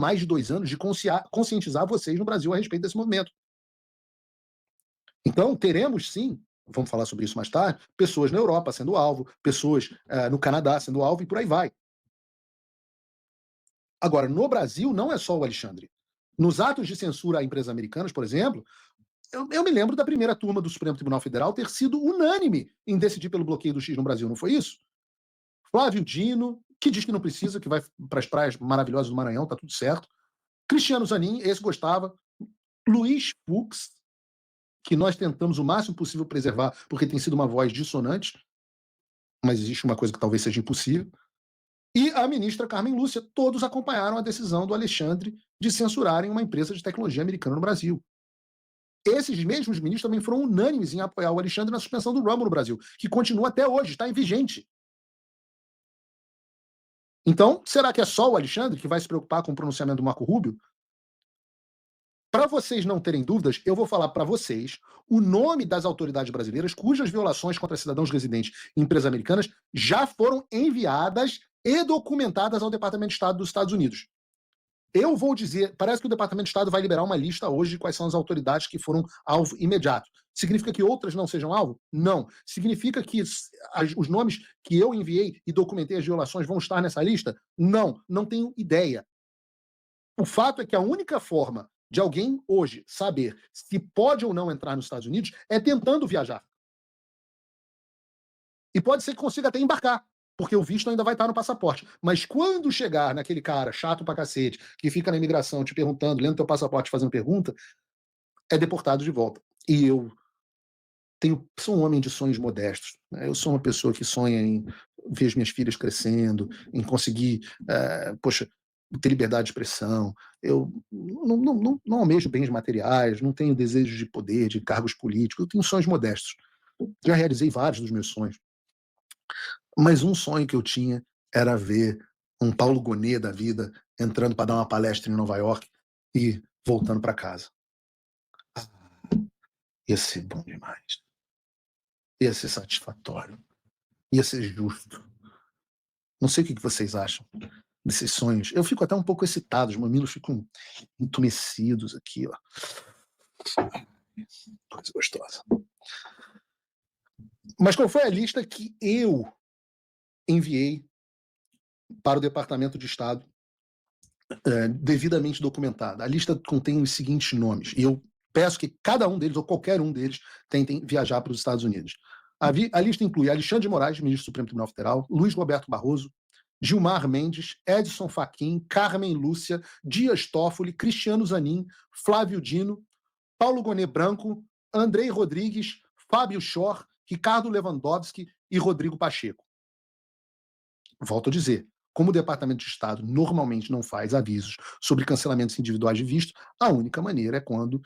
mais de 2 anos de conscientizar vocês no Brasil a respeito desse movimento. Então, teremos sim, vamos falar sobre isso mais tarde, pessoas na Europa sendo alvo, pessoas no Canadá sendo alvo e por aí vai. Agora, no Brasil, não é só o Alexandre. Nos atos de censura a empresas americanas, por exemplo, eu me lembro da primeira turma do Supremo Tribunal Federal ter sido unânime em decidir pelo bloqueio do X no Brasil, não foi isso? Flávio Dino, que diz que não precisa, que vai para as praias maravilhosas do Maranhão, tá tudo certo. Cristiano Zanin, esse gostava. Luiz Fux, que nós tentamos o máximo possível preservar, porque tem sido uma voz dissonante, mas existe uma coisa que talvez seja impossível. E a ministra Carmen Lúcia, todos acompanharam a decisão do Alexandre de censurarem uma empresa de tecnologia americana no Brasil. Esses mesmos ministros também foram unânimes em apoiar o Alexandre na suspensão do Rumble no Brasil, que continua até hoje, está em vigente. Então, será que é só o Alexandre que vai se preocupar com o pronunciamento do Marco Rubio? Para vocês não terem dúvidas, eu vou falar para vocês o nome das autoridades brasileiras cujas violações contra cidadãos residentes em empresas americanas já foram enviadas e documentadas ao Departamento de Estado dos Estados Unidos. Eu vou dizer, parece que o Departamento de Estado vai liberar uma lista hoje de quais são as autoridades que foram alvo imediato. Significa que outras não sejam alvo? Não. Significa que os nomes que eu enviei e documentei as violações vão estar nessa lista? Não, não tenho ideia. O fato é que a única forma de alguém hoje saber se pode ou não entrar nos Estados Unidos é tentando viajar. E pode ser que consiga até embarcar, porque o visto ainda vai estar no passaporte. Mas quando chegar naquele cara chato pra cacete, que fica na imigração te perguntando, lendo teu passaporte, fazendo pergunta, é deportado de volta. E eu sou um homem de sonhos modestos, né? Eu sou uma pessoa que sonha em ver as minhas filhas crescendo, em conseguir, ter liberdade de expressão. Eu não almejo bens materiais, não tenho desejo de poder, de cargos políticos, eu tenho sonhos modestos. Já realizei vários dos meus sonhos. Mas um sonho que eu tinha era ver um Paulo Gonet da vida entrando para dar uma palestra em Nova York e voltando para casa. Ia ser bom demais. Ia ser satisfatório. Ia ser justo. Não sei o que vocês acham desses sonhos. Eu fico até um pouco excitado, os mamilos ficam entumecidos aqui, ó. Coisa gostosa. Mas qual foi a lista que eu enviei para o Departamento de Estado devidamente documentada? A lista contém os seguintes nomes, e eu peço que cada um deles, ou qualquer um deles, tentem viajar para os Estados Unidos. A lista inclui Alexandre de Moraes, ministro do Supremo Tribunal Federal, Luiz Roberto Barroso, Gilmar Mendes, Edson Fachin, Carmen Lúcia, Dias Toffoli, Cristiano Zanin, Flávio Dino, Paulo Gonet Branco, Andrei Rodrigues, Fábio Schor, Ricardo Lewandowski e Rodrigo Pacheco. Volto a dizer, como o Departamento de Estado normalmente não faz avisos sobre cancelamentos individuais de visto, a única maneira é quando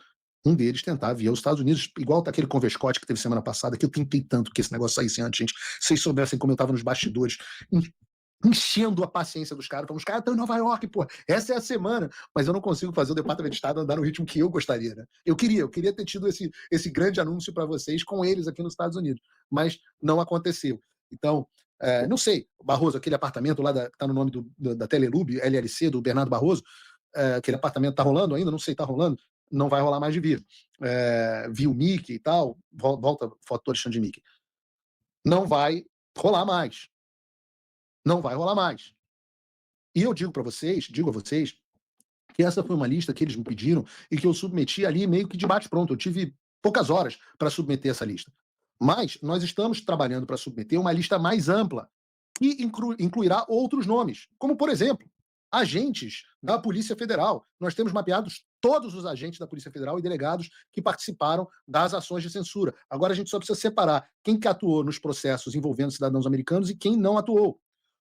um deles tentar vir aos Estados Unidos, igual aquele converscote que teve semana passada, que eu tentei tanto que esse negócio saísse antes, gente. Se vocês soubessem como eu estava nos bastidores, enchendo a paciência dos caras, falando, os caras estão em Nova York, pô, essa é a semana, mas eu não consigo fazer o Departamento de Estado andar no ritmo que eu gostaria, né? Eu queria ter tido esse grande anúncio para vocês com eles aqui nos Estados Unidos, mas não aconteceu. Então, não sei, Barroso, aquele apartamento lá que está no nome da Telelub, LLC, do Bernardo Barroso, aquele apartamento está rolando ainda? Não sei, está rolando? Não vai rolar mais de vir. Viu o Mickey e tal, volta foto do Alexandre de Mickey. Não vai rolar mais. Não vai rolar mais. E eu digo a vocês, que essa foi uma lista que eles me pediram e que eu submeti ali meio que de bate-pronto. Eu tive poucas horas para submeter essa lista. Mas nós estamos trabalhando para submeter uma lista mais ampla, que incluirá outros nomes, como, por exemplo, agentes da Polícia Federal. Nós temos mapeados todos os agentes da Polícia Federal e delegados que participaram das ações de censura. Agora a gente só precisa separar quem que atuou nos processos envolvendo cidadãos americanos e quem não atuou.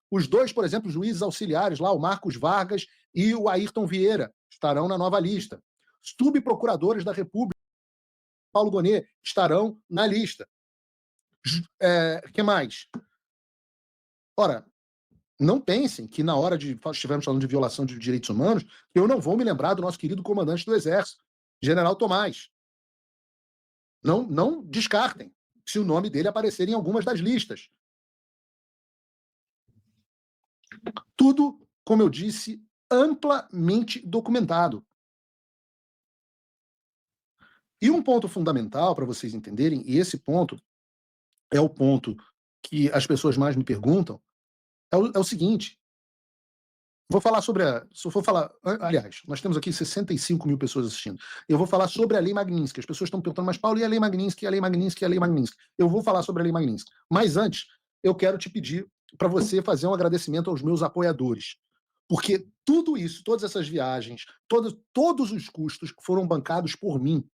Os dois, por exemplo, juízes auxiliares lá, o Marcos Vargas e o Ayrton Vieira, estarão na nova lista. Subprocuradores da República, Paulo Gonet, estarão na lista. Que mais? Ora, não pensem que na hora de estivermos falando de violação de direitos humanos, eu não vou me lembrar do nosso querido comandante do Exército, General Tomás. Não descartem se o nome dele aparecer em algumas das listas. Tudo, como eu disse amplamente documentado. E um ponto fundamental para vocês entenderem, e esse ponto é o ponto que as pessoas mais me perguntam, é o seguinte: vou falar sobre se eu for falar, aliás, nós temos aqui 65 mil pessoas assistindo. Eu vou falar sobre a Lei Magnitsky. As pessoas estão perguntando, mas Paulo, e a Lei Magnitsky, a Lei Magnitsky, a Lei Magnitsky? Eu vou falar sobre a Lei Magnitsky. Mas antes, eu quero te pedir para você fazer um agradecimento aos meus apoiadores. Porque tudo isso, todas essas viagens, todos os custos foram bancados por mim.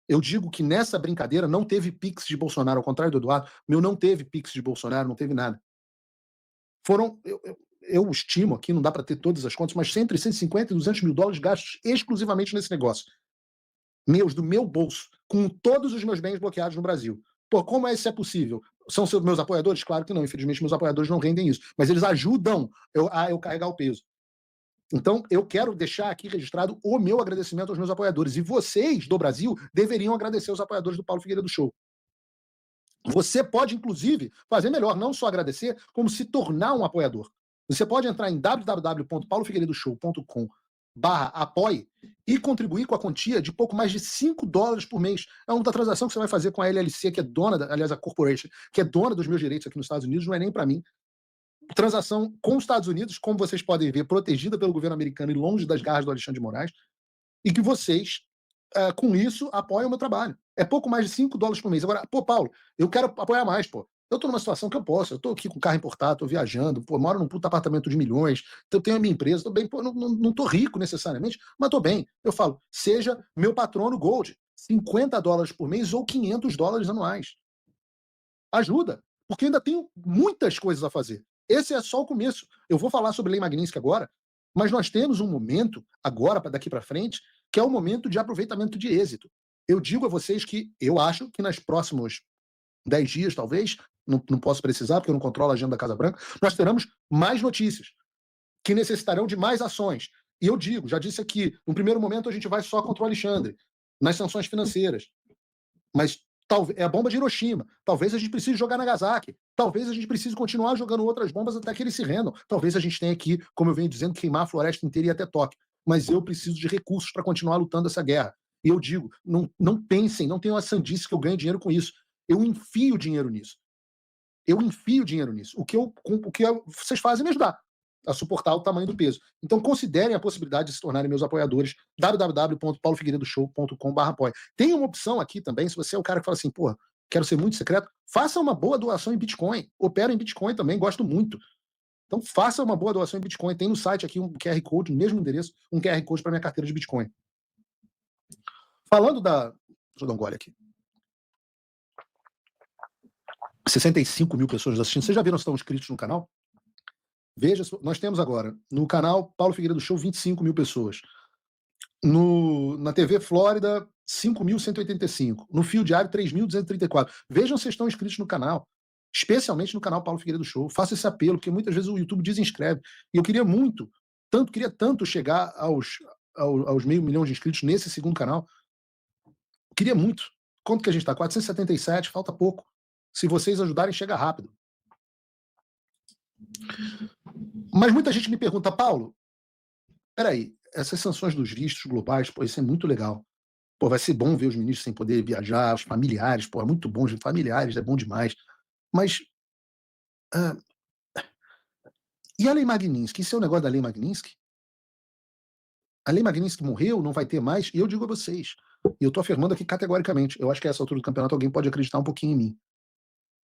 Eu digo que nessa brincadeira não teve Pix de Bolsonaro, ao contrário do Eduardo, meu não teve Pix de Bolsonaro, não teve nada. Foram, eu estimo aqui, não dá para ter todas as contas, mas entre 150 e 200 mil dólares gastos exclusivamente nesse negócio. Do meu bolso, com todos os meus bens bloqueados no Brasil. Pô, como isso é possível? São meus apoiadores? Claro que não, infelizmente meus apoiadores não rendem isso, mas eles ajudam a eu carregar o peso. Então, eu quero deixar aqui registrado o meu agradecimento aos meus apoiadores. E vocês, do Brasil, deveriam agradecer os apoiadores do Paulo Figueiredo Show. Você pode, inclusive, fazer melhor, não só agradecer, como se tornar um apoiador. Você pode entrar em www.paulofigueiredoshow.com/apoie e contribuir com a quantia de pouco mais de $5 por mês. É uma transação que você vai fazer com a LLC, que é dona, aliás, a corporation, que é dona dos meus direitos aqui nos Estados Unidos, não é nem para mim. Transação com os Estados Unidos, como vocês podem ver, protegida pelo governo americano e longe das garras do Alexandre de Moraes, e que vocês, com isso, apoiam o meu trabalho. É pouco mais de $5 por mês. Agora, pô, Paulo, eu quero apoiar mais, pô. Eu tô numa situação que eu posso, eu tô aqui com carro importado, tô viajando, pô, moro num puto apartamento de milhões, eu tenho a minha empresa, tô bem, pô, não tô rico necessariamente, mas tô bem. Eu falo, seja meu patrono Gold, $50 por mês ou $500 anuais. Ajuda, porque ainda tenho muitas coisas a fazer. Esse é só o começo. Eu vou falar sobre Lei Magnitsky agora, mas nós temos um momento, agora, daqui para frente, que é o momento de aproveitamento de êxito. Eu digo a vocês que eu acho que nos próximos 10 dias, talvez, não posso precisar, porque eu não controlo a agenda da Casa Branca, nós teremos mais notícias que necessitarão de mais ações. E eu digo, já disse aqui, no primeiro momento a gente vai só contra o Alexandre, nas sanções financeiras. Mas talvez é a bomba de Hiroshima. Talvez a gente precise jogar Nagasaki. Talvez a gente precise continuar jogando outras bombas até que eles se rendam. Talvez a gente tenha que, como eu venho dizendo, queimar a floresta inteira e ir até Tóquio. Mas eu preciso de recursos para continuar lutando essa guerra. E eu digo, não pensem, não tenham a sandice que eu ganho dinheiro com isso. Eu enfio dinheiro nisso. O que vocês fazem é me ajudar a suportar o tamanho do peso. Então, considerem a possibilidade de se tornarem meus apoiadores, www.paulofigueiredoshow.com/apoia. Tem uma opção aqui também, se você é o cara que fala assim, porra, quero ser muito secreto, faça uma boa doação em Bitcoin. Opera em Bitcoin também, gosto muito. Então, faça uma boa doação em Bitcoin. Tem no site aqui um QR Code, no mesmo endereço, um QR Code para minha carteira de Bitcoin. Falando da... Deixa eu dar um gole aqui. 65 mil pessoas assistindo. Vocês já viram se estão inscritos no canal? Veja, nós temos agora, no canal Paulo Figueiredo Show, 25 mil pessoas. Na TV Flórida, 5.185. No Fio Diário, 3.234. Vejam se estão inscritos no canal. Especialmente no canal Paulo Figueiredo Show. Faça esse apelo, porque muitas vezes o YouTube desinscreve. E eu queria tanto chegar aos 500 mil de inscritos nesse segundo canal. Eu queria muito. Quanto que a gente está? 477, falta pouco. Se vocês ajudarem, chega rápido. Mas muita gente me pergunta, Paulo, peraí, essas sanções dos vistos globais, pô, isso é muito legal. Pô, vai ser bom ver os ministros sem poder viajar, os familiares, pô, é muito bom, gente, familiares, é bom demais. Mas, e a Lei Magnitsky? Isso é o negócio da Lei Magnitsky? A Lei Magnitsky morreu, não vai ter mais? E eu digo a vocês, e eu estou afirmando aqui categoricamente, eu acho que a essa altura do campeonato alguém pode acreditar um pouquinho em mim.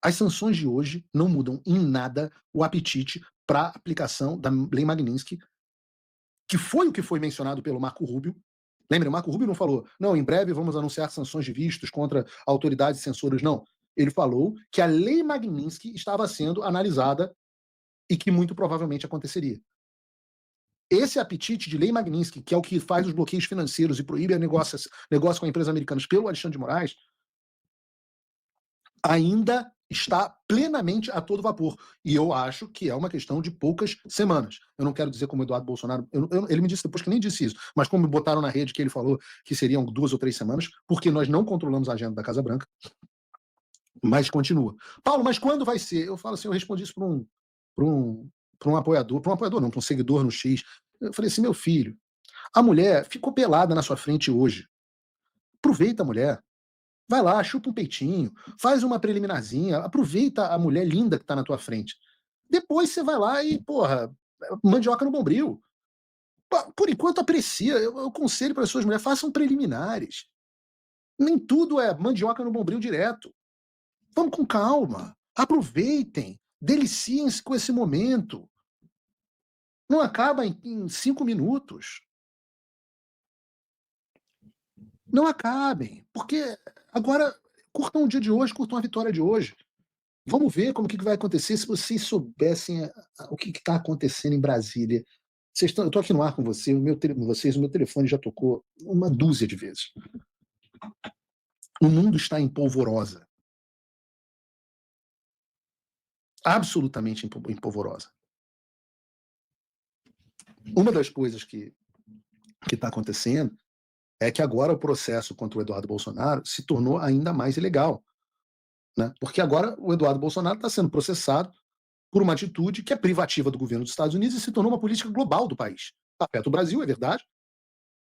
As sanções de hoje não mudam em nada o apetite para a aplicação da Lei Magnitsky, que foi o que foi mencionado pelo Marco Rubio. Lembra, o Marco Rubio não falou, não, em breve vamos anunciar sanções de vistos contra autoridades censoras, não. Ele falou que a Lei Magnitsky estava sendo analisada e que muito provavelmente aconteceria. Esse apetite de Lei Magnitsky, que é o que faz os bloqueios financeiros e proíbe negócio com empresas americanas pelo Alexandre de Moraes, ainda está plenamente a todo vapor. E eu acho que é uma questão de poucas semanas. Eu não quero dizer como Eduardo Bolsonaro... ele me disse depois que nem disse isso, mas como botaram na rede que ele falou que seriam 2 ou 3 semanas, porque nós não controlamos a agenda da Casa Branca, mas continua. Paulo, mas quando vai ser? Eu falo assim, eu respondi isso para um apoiador, não, para um seguidor no X. Eu falei assim: meu filho, a mulher ficou pelada na sua frente hoje. Aproveita a mulher. Vai lá, chupa um peitinho, faz uma preliminarzinha, aproveita a mulher linda que tá na tua frente. Depois você vai lá e, porra, mandioca no bombril. Por enquanto, aprecia. Eu aconselho para as suas mulheres, façam preliminares. Nem tudo é mandioca no bombril direto. Vamos com calma. Aproveitem. Deliciem-se com esse momento. Não acaba em 5 minutos. Não acabem. Porque agora, curtam o dia de hoje, curtam a vitória de hoje. Vamos ver como que vai acontecer se vocês soubessem o que está acontecendo em Brasília. Eu estou aqui no ar com você, o meu telefone já tocou uma dúzia de vezes. O mundo está em polvorosa. Absolutamente em polvorosa. Uma das coisas que está acontecendo é que agora o processo contra o Eduardo Bolsonaro se tornou ainda mais ilegal. Né? Porque agora o Eduardo Bolsonaro está sendo processado por uma atitude que é privativa do governo dos Estados Unidos e se tornou uma política global do país. Afeta o Brasil, é verdade,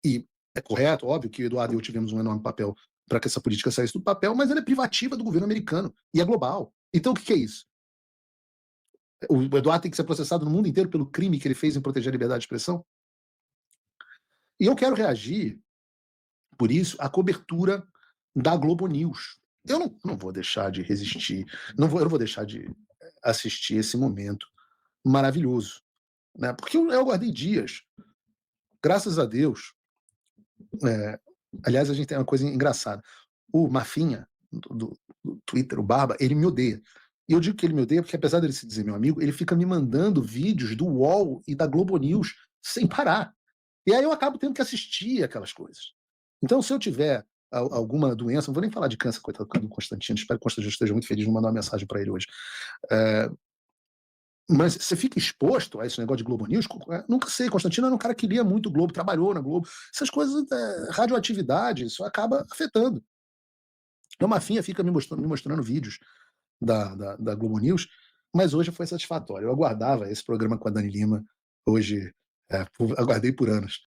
e é correto, óbvio que o Eduardo e eu tivemos um enorme papel para que essa política saísse do papel, mas ela é privativa do governo americano e é global. Então o que é isso? O Eduardo tem que ser processado no mundo inteiro pelo crime que ele fez em proteger a liberdade de expressão? E eu quero reagir, por isso, à cobertura da Globo News. Eu não vou deixar de resistir, eu não vou deixar de assistir esse momento maravilhoso. Né? Porque eu aguardei dias, graças a Deus. Aliás, a gente tem uma coisa engraçada. O Mafinha, do Twitter, o Barba, ele me odeia. E eu digo que ele me odeia porque, apesar dele se dizer meu amigo, ele fica me mandando vídeos do UOL e da Globo News sem parar. E aí eu acabo tendo que assistir aquelas coisas. Então, se eu tiver alguma doença, não vou nem falar de câncer, coitado do Constantino, espero que o Constantino esteja muito feliz, vou mandar uma mensagem para ele hoje. Mas você fica exposto a esse negócio de Globo News? Nunca sei, Constantino era um cara que lia muito o Globo, trabalhou na Globo. Essas coisas, radioatividade, isso acaba afetando. Então, Mafinha fica me mostrando vídeos da Globo News, mas hoje foi satisfatório. Eu aguardava esse programa com a Dani Lima, hoje, aguardei por anos.